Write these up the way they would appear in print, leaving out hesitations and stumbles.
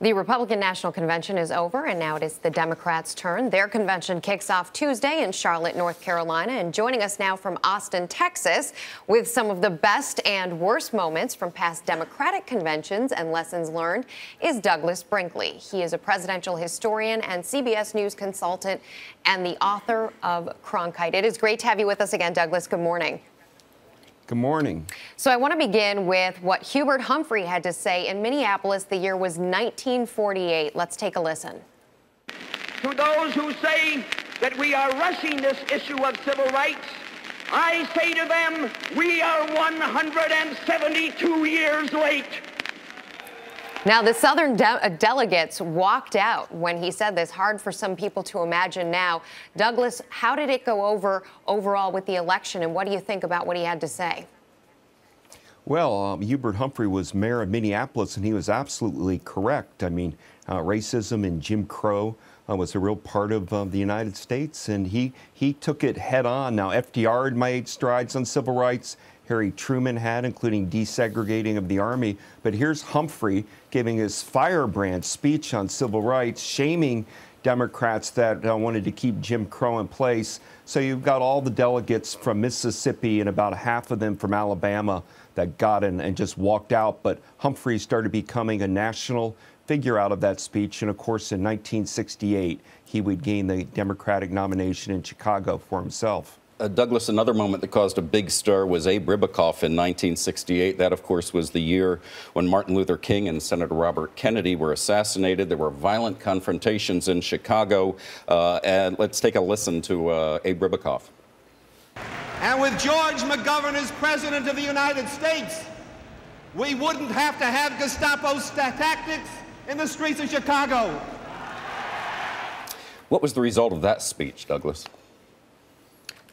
The Republican National Convention is over, and now it is the Democrats' turn. Their convention kicks off Tuesday in Charlotte, North Carolina. And joining us now from Austin, Texas, with some of the best and worst moments from past Democratic conventions and lessons learned, is Douglas Brinkley. He is a presidential historian and CBS News consultant and the author of Cronkite. It is great to have you with us again, Douglas. Good morning. Good morning. So I want to begin with what Hubert Humphrey had to say in Minneapolis. The year was 1948. Let's take a listen. To those who say that we are rushing this issue of civil rights, I say to them, we are 172 years late. Now, the Southern delegates walked out when he said this. Hard for some people to imagine now. Douglas, how did it go over overall with the election, and what do you think about what he had to say? Well, Hubert Humphrey was mayor of Minneapolis, and he was absolutely correct. I mean, racism and Jim Crow was a real part of the United States, and he took it head on. Now, FDR had made strides on civil rights. Harry Truman had, including desegregating of the Army. But here's Humphrey giving his firebrand speech on civil rights, shaming Democrats that wanted to keep Jim Crow in place. So you've got all the delegates from Mississippi and about half of them from Alabama that got in and just walked out. But Humphrey started becoming a national figure out of that speech. And of course, in 1968, he would gain the Democratic nomination in Chicago for himself. Douglas, another moment that caused a big stir was Abe Ribicoff in 1968. That, of course, was the year when Martin Luther King and Senator Robert Kennedy were assassinated. There were violent confrontations in Chicago. And let's take a listen to Abe Ribicoff. And with George McGovern as President of the United States, we wouldn't have to have Gestapo tactics in the streets of Chicago. What was the result of that speech, Douglas?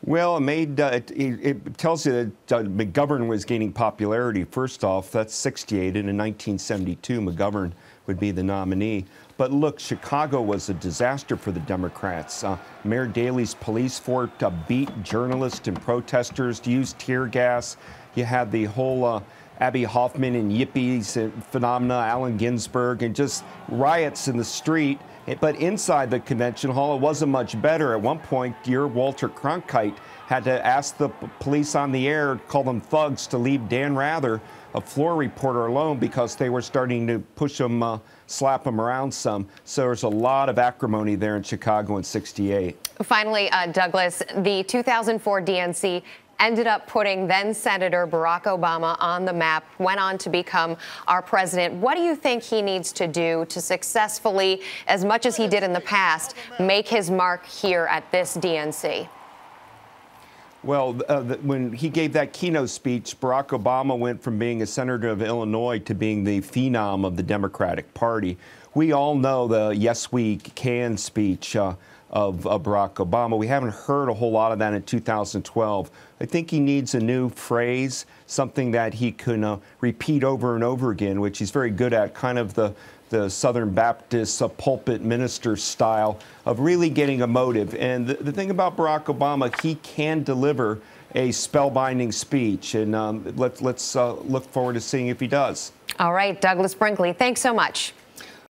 Well, it tells you that McGovern was gaining popularity. First off, that's 68, and in 1972, McGovern would be the nominee. But look, Chicago was a disaster for the Democrats. Mayor Daley's police force beat journalists and protesters, used tear gas. You had the whole Abby Hoffman and Yippies phenomena, Allen Ginsberg, and just riots in the street. But inside the convention hall, it wasn't much better. At one point, your Walter Cronkite had to ask the police on the air, call them thugs, to leave Dan Rather, a floor reporter, alone because they were starting to push him, slap him around some. So there's a lot of acrimony there in Chicago in '68. Finally, Douglas, the 2004 DNC ended up putting then-Senator Barack Obama on the map, went on to become our president. What do you think he needs to do to successfully, as much as he did in the past, make his mark here at this DNC? Well, when he gave that keynote speech, Barack Obama went from being a senator of Illinois to being the phenom of the Democratic Party. We all know the "Yes, we can" speech of Barack Obama. We haven't heard a whole lot of that in 2012. I think he needs a new phrase, something that he can repeat over and over again, which he's very good at, kind of the Southern Baptist pulpit minister style of really getting emotive. And the thing about Barack Obama, he can deliver a spellbinding speech. And let's look forward to seeing if he does. All right, Douglas Brinkley, thanks so much.